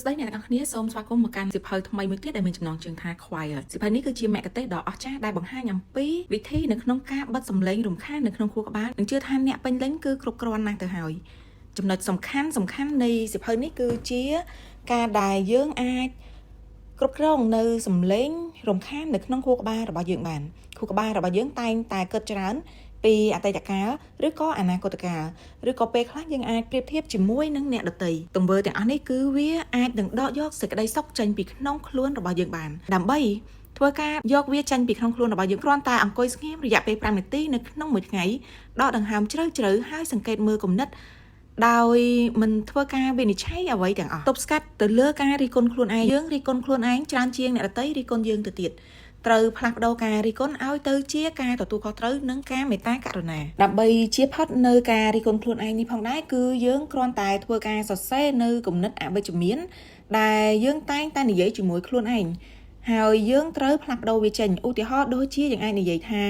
ស្ដីអ្នកទាំងអស់គ្នាសូមស្វាគមន៍មកកាន់សិភៅថ្មីមួយទៀតដែលមានចំណងជើងថា Choir សិភៅនេះគឺជាមគ្គុទ្ទេសក៍ដ៏អស្ចារ្យដែលបង្ហាញអំពីវិធីនៅក្នុងការបិទសំឡេងរំខាននៅក្នុងខួរក្បាលនិងជឿថាអ្នកពេញលេញគឺគ្រប់គ្រាន់ណាស់ទៅហើយចំណុចសំខាន់នៃសិភៅនេះគឺជាការដែលយើងអាចគ្រប់គ្រងនៅសំឡេងរំខាននៅក្នុងខួរក្បាលរបស់យើងបានខួរក្បាលរបស់យើងតែងតែគិតច្រើនពីអតីតកាលឬក៏អនាគតកាលឬក៏ពេលខ្លះយើងអាចប្រៀបធៀបជាមួយនឹងអ្នកដទៃទង្វើទាំងអស់នេះគឺវាអាចនឹងដកយកសេចក្តីសុខចេញពីក្នុងខ្លួនរបស់យើងបានដើម្បីធ្វើការយកវាចេញពីក្នុងខ្លួនរបស់យើងគ្រាន់តែអង្គុយស្ងៀមរយៈពេល5នាទីនៅក្នុងមួយថ្ងៃដកដង្ហើមជ្រៅហើយសង្កេតមើលគំនិតដោយមិនធ្វើការវិនិច្ឆ័យអ្វីទាំងអស់ទប់ស្កាត់ទៅលើការរិះគន់ខ្លួនឯងយើងរិះគន់ខ្លួនឯងច្រើនជាងអ្នកដទៃរិះគន់យើងទៅទៀតត្រូវផ្លាស់ប្ដូរការរិះគន់ឲ្យទៅជាការទទួលខុសត្រូវនិងការមេត្តាករុណាដើម្បីជៀសផុតនៅការរិះគន់ខ្លួនឯងនេះផងដែរគឺយើងគ្រាន់តែធ្វើការសរសេរនៅគំនិតអវិជ្ជមានដែលយើងតែងតែនិយាយជាមួយខ្លួនឯងហើយយើងត្រូវផ្លាស់ប្ដូរវាចេញឧទាហរណ៍ដូចជាយើងអាចនិយាយថា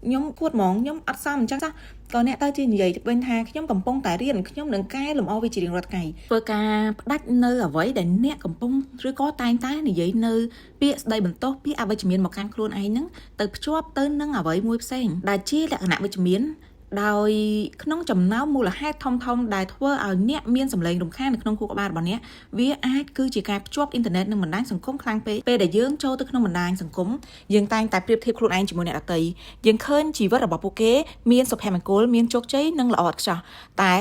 ខ្ញុំគួតហ្មងខ្ញុំអត់សមអញ្ចឹងសោះក៏អ្នកទៅជានិយាយវិញថាខ្ញុំកំពុងតែរៀនខ្ញុំនឹងកែលម្អវាជារៀងរាល់ថ្ងៃធ្វើការផ្ដាច់នៅអ្វីដែលអ្នកកំពុងឬក៏តែងតែនិយាយនៅពាក្យស្ដីបន្ទោសពាក្យអវិជ្ជមានមកកាន់ខ្លួនឯងហ្នឹងទៅភ្ជាប់ទៅនឹងអ្វីមួយផ្សេងដែលជាលក្ខណៈវិជ្ជមានដោយក្នុងចំណោមមូលហេតុធំដែលធ្វើឲ្យអ្នកមានសម្លេងរំខាននៅក្នុងខួរក្បាលរបស់អ្នកវាអាចគឺជាការភ្ជាប់អ៊ីនធឺណិតនិងបណ្ដាញសង្គមខ្លាំងពេកពេលដែលយើងចូលទៅក្នុងបណ្ដាញសង្គមយើងតែងតែប្រៀបធៀបខ្លួនឯងជាមួយអ្នកដទៃយើងឃើញជីវិតរបស់ពួកគេមានសុភមង្គលមានជោគជ័យនិងល្អឥតខ្ចោះតែ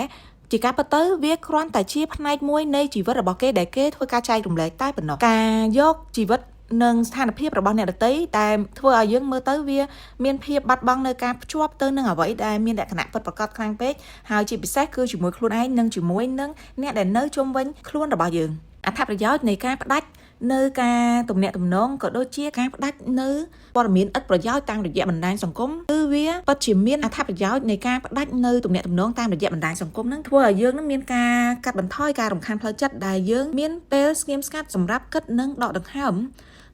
ជាការពិតទៅវាគ្រាន់តែជាផ្នែកមួយនៃជីវិតរបស់គេដែលគេធ្វើការចែករំលែកតែប៉ុណ្ណោះការយកជីវិតនិងស្ថានភាពរបស់អ្នកដទៃដែលធ្វើឲ្យយើងមើលទៅវាមានភាពបាត់បង់នៅការភ្ជាប់ទៅនឹងអ្វីដែលមានលក្ខណៈពិតប្រាកដខ្លាំងពេកហើយជាពិសេសគឺជាមួយខ្លួនឯងនិងជាមួយនឹងអ្នកដែលនៅជុំវិញខ្លួនរបស់យើងអត្ថប្រយោជន៍នៃការផ្ដាច់នៅការទំនាក់ទំនងក៏ដូចជាការផ្ដាច់នៅព័ត៌មានឥតប្រយោជន៍តាមរយៈបណ្ដាញសង្គមគឺវាពិតជាមានអត្ថប្រយោជន៍នៃការផ្ដាច់នៅទំនាក់ទំនងតាមរយៈបណ្ដាញសង្គមនឹងធ្វើឲ្យយើងនឹងមានការកាត់បន្ថយការរំខានផ្លូវចិត្តដែលយើងមានពេលស្ងៀមស្ងាត់សម្រាប់គិតនិងដកដង្ហើម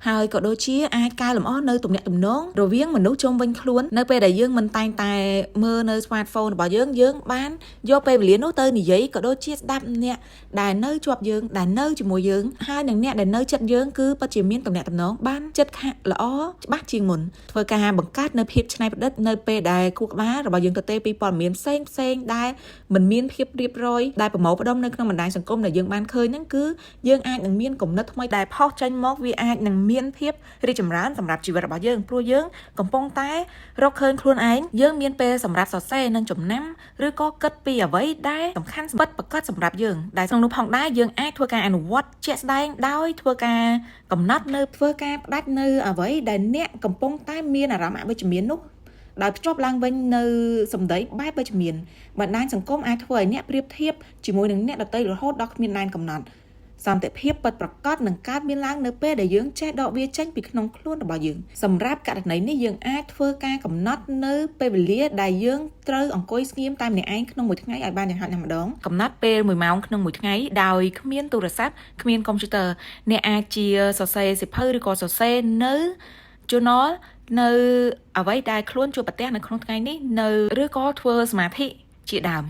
ហើយក៏ដូចជាអាចកែលម្អនៅទំនាក់ទំនងរវាងមនុស្សជុំវិញខ្លួននៅពេលដែលយើងមិនតែងតែមើលនៅ smartphone របស់យើងបានយកពេលវេលានោះទៅនិយាយក៏ដូចជាស្ដាប់អ្នកដែលនៅជាប់យើងដែលនៅជាមួយយើងហើយនឹងអ្នកដែលនៅជិតយើងគឺពិតជាមានទំនាក់ទំនងបានចិត្តខៈល្អច្បាស់ជាងមុនធ្វើការបង្កើតនៅភាពច្នៃប្រឌិតនៅពេលដែលខួរក្បាលរបស់យើងទៅទេពីព័ត៌មានផ្សេងដែលមិនមានភាពរៀបរយដែលប្រមូលផ្ដុំនៅក្នុងបណ្ដាញសង្គមដែលយើងបានឃើញហ្នឹងគឺយើងអាចនឹងមានគំនិតថ្មីដែលផុសចេញមកវាអាចនឹងមានភាពរីកចម្រើនសម្រាប់ជីវិតរបស់យើងព្រោះយើងកំពុងតែរកឃើញខ្លួនឯងយើងមានពេលសម្រាប់សរសេរនិងចំណាំឬក៏គិតពីអ្វីដែលសំខាន់ពិតប្រាកដសម្រាប់យើងដែលក្នុងនោះផងដែរយើងអាចធ្វើការអនុវត្តជាក់ស្ដែងដោយធ្វើការកំណត់នៅធ្វើការផ្ដាច់នៅអ្វីដែលអ្នកកំពុងតែមានអារម្មណ៍អវិជ្ជមាននោះដោយភ្ជាប់ឡើងវិញនៅសម្ដីបែបវិជ្ជមានបណ្ដាញសង្គមអាចធ្វើឲ្យអ្នកប្រៀបធៀបជាមួយនឹងអ្នកដទៃរហូតដល់គ្មានដែនកំណត់សន្តិភាពពិតប្រាកដនឹងកើតមានឡើងនៅពេលដែលយើងចេះដកវាចេញពីក្នុងខ្លួនរបស់យើងសម្រាប់ករណីនេះយើងអាចធ្វើការកំណត់នៅពេលវេលាដែលយើងត្រូវអង្គុយស្ងៀមតែម្នាក់ឯងក្នុងមួយថ្ងៃឲ្យបានយ៉ាងហោចណាស់ម្ដងកំណត់ពេល1ម៉ោងក្នុងមួយថ្ងៃដោយគ្មានទូរស័ព្ទគ្មានកុំព្យូទ័រអ្នកអាចជាសរសេរសិភៅឬក៏សរសេរនៅ journal នៅអ្វីដែលខ្លួនជួបប្រទះនៅក្នុងថ្ងៃនេះនៅឬក៏ធ្វើសមាធិជាដើម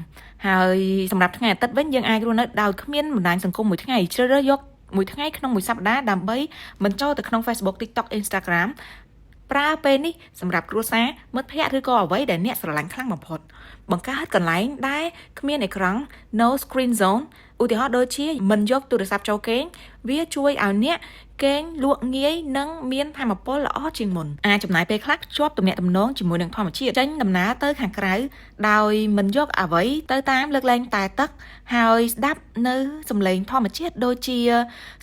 ហើយសម្រាប់ថ្ងៃអាទិត្យវិញយើងអាចរស់នៅដោយគ្មានបណ្ដាញសង្គមមួយថ្ងៃជ្រើសរើសយកមួយថ្ងៃក្នុងមួយសប្ដាហ៍ដើម្បីមិនចូលទៅក្នុង Facebook TikTok Instagram ប្រើពេលនេះសម្រាប់គ្រួសារមិត្តភ័ក្តិឬក៏អ្វីដែលអ្នកស្រឡាញ់ខ្លាំងបំផុតបង្កើតកន្លែងដែលគ្មានអេក្រង់ no screen zone ឧទាហរណ៍ដូចជាមិនយកទូរស័ព្ទចូលគេងវាជួយឲ្យអ្នកគេងលក់ងាយនិងមានថាមពលល្អជាងមុនអាចចំណាយពេលខ្លះភ្ជាប់ទំនាក់ទំនងជាមួយនឹងធម្មជាតិចេញដំណើរទៅខាងក្រៅដោយមិនយកអ្វីទៅតាមលើកលែងតែទឹកហើយស្ដាប់នៅសំឡេងធម្មជាតិដូចជា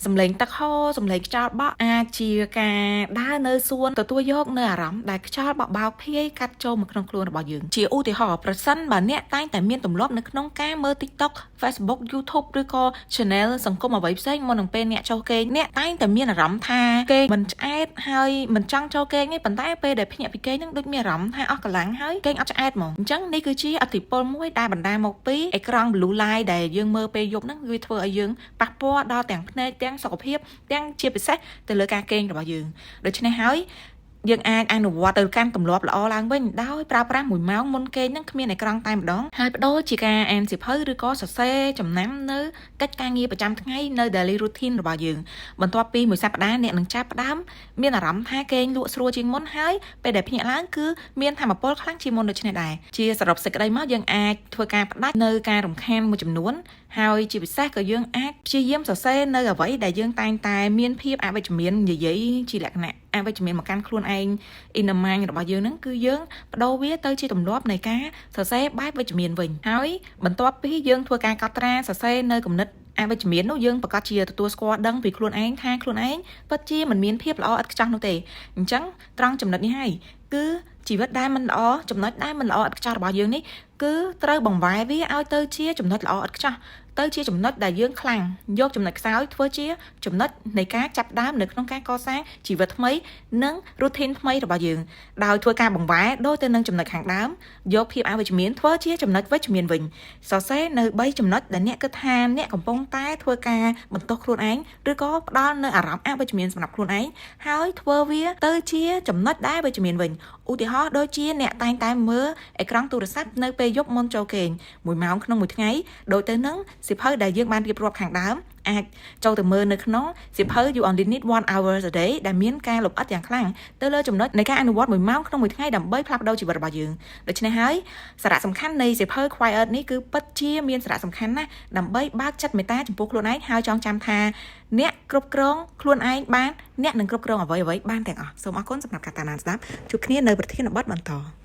សំឡេងទឹកហូរសំឡេងខ្យល់បក់អាចជាការដើរនៅសួនទទួលយកនៅអារម្មណ៍ដែលខ្យល់បក់បោកភាយកាត់ចូលមកក្នុងខ្លួនរបស់យើងជាឧទាហរណ៍ប្រសិនបើអ្នកតែងតែមានទម្លាប់នៅក្នុងការមើល TikTok Facebook YouTube ឬក៏ channel សង្គមអ្វីផ្សេងមុននឹងពេលអ្នកចូលគេងអ្នកតែងតែមានអារម្មណ៍ថាគេមិនឆ្អែតហើយមិនចង់ចូលគេងទេប៉ុន្តែពេលដែលភ្ញាក់ពីគេងនឹងដូចមានអារម្មណ៍ថាអស់កម្លាំងហើយគេងអត់ឆ្អែតហ្មងអញ្ចឹងនេះគឺជាឥទ្ធិពលមួយដែលបណ្ដាលមកពីអេក្រង់ blue light ដែលយើងមើលពេលយប់ហ្នឹងវាធ្វើឲ្យយើងប៉ះពាល់ដល់ទាំងភ្នែកទាំងសុខភាពទាំងជាពិសេសទៅលើការគេងរបស់យើងដូច្នេះហើយ យើងអាចអនុវត្តទៅកាន់ទម្លាប់ល្អឡើងវិញដោយប្រើប្រាស់1ម៉ោងមុនគេនឹងគ្មានអេក្រង់តែម្ដងហើយបដូរជាការអានសៀវភៅឬក៏សរសេរចំណាំនៅកិច្ចការងារប្រចាំថ្ងៃនៅ daily routine របស់យើងបន្ទាប់ពីមួយសប្តាហ៍អ្នកនឹងចាប់ផ្ដើមមានអារម្មណ៍ថាគេងលក់ស្រួលជាងមុនហើយពេលដែលភ្ញាក់ឡើងគឺមានថាមពលខ្លាំងជាងមុនដូចនេះដែរជាសរុបសេចក្តីមកយើងអាចធ្វើការផ្ដាច់នៅការរំខានមួយចំនួនហើយជាពិសេសក៏យើងអាចព្យាយាមសរសេរនៅអ្វីដែលយើងតែងតែមានភាពអវិជ្ជមាននិយាយជាលក្ខណៈអវិជ្ជមានមកកាន់ខ្លួនឯង inner mind របស់យើងហ្នឹងគឺយើងបដូរវាទៅជាទម្លាប់នៃការសរសេរបែបវិជ្ជមានវិញហើយបន្ទាប់ពីយើងធ្វើការកត់ត្រាសរសេរនៅគំនិតអវិជ្ជមាននោះយើងប្រកាសជាទទួលស្គាល់ដឹងពីខ្លួនឯងថាខ្លួនឯងពិតជាមិនមានភាពល្អឥតខ្ចោះនោះទេអញ្ចឹងត្រង់ចំណុចនេះហើយគឺជីវិតដែលមិនល្អចំណុចដែលមិនល្អឥតខ្ចោះរបស់យើងនេះគឺត្រូវបង្វែរវាឲ្យទៅជាចំណុចល្អឥតខ្ចោះទៅជាចំណុចដែលយើងខ្លាំងយកចំណុចខ្សោយធ្វើជាចំណុចនៃការចាប់ដើមនៅក្នុងការកសាងជីវិតថ្មីនិង routine ថ្មីរបស់យើងដោយធ្វើការបង្វែរដូចទៅនឹងចំណុចខាងដើមយកភាពអវិជ្ជមានធ្វើជាចំណុចវិជ្ជមានវិញសរសេរនៅ3ចំណុចដែលអ្នកគិតថាអ្នកកំពុងតែធ្វើការបន្ទោសខ្លួនឯងឬក៏ផ្ដល់នៅអារម្មណ៍អវិជ្ជមានសម្រាប់ខ្លួនឯងហើយធ្វើវាទៅជាចំណុចដែលវិជ្ជមានវិញឧទាហរណ៍ដូចជាអ្នកតែងតែមើលអេក្រង់ទូរស័ព្ទនៅពេលយប់មុនចូលគេង1ម៉ោងក្នុងមួយថ្ងៃដូចទៅនឹងសៀវភៅដែលយើងបានរៀបរាប់ខាងដើមអាចចូលទៅមើលនៅក្នុងសៀវភៅ You Only Need 1 Hour a Day ដែលមានការលម្អិតយ៉ាងខ្លាំងទៅលើចំណុចនៃការអនុវត្ត1ម៉ោងក្នុងមួយថ្ងៃដើម្បីផ្លាស់ប្ដូរជីវិតរបស់យើងដូច្នេះហើយសារៈសំខាន់នៃសៀវភៅ Quiet នេះគឺពិតជាមានសារៈសំខាន់ណាស់ដើម្បីបើកចិត្តមេត្តាចំពោះខ្លួនឯងហើយចងចាំថាអ្នកគ្រប់គ្រងខ្លួនឯងបានអ្នកនឹងគ្រប់គ្រងអ្វីៗបានទាំងអស់សូមអរគុណសម្រាប់ការតាមដានស្ដាប់ជួបគ្នានៅប្រធានបទបន្ត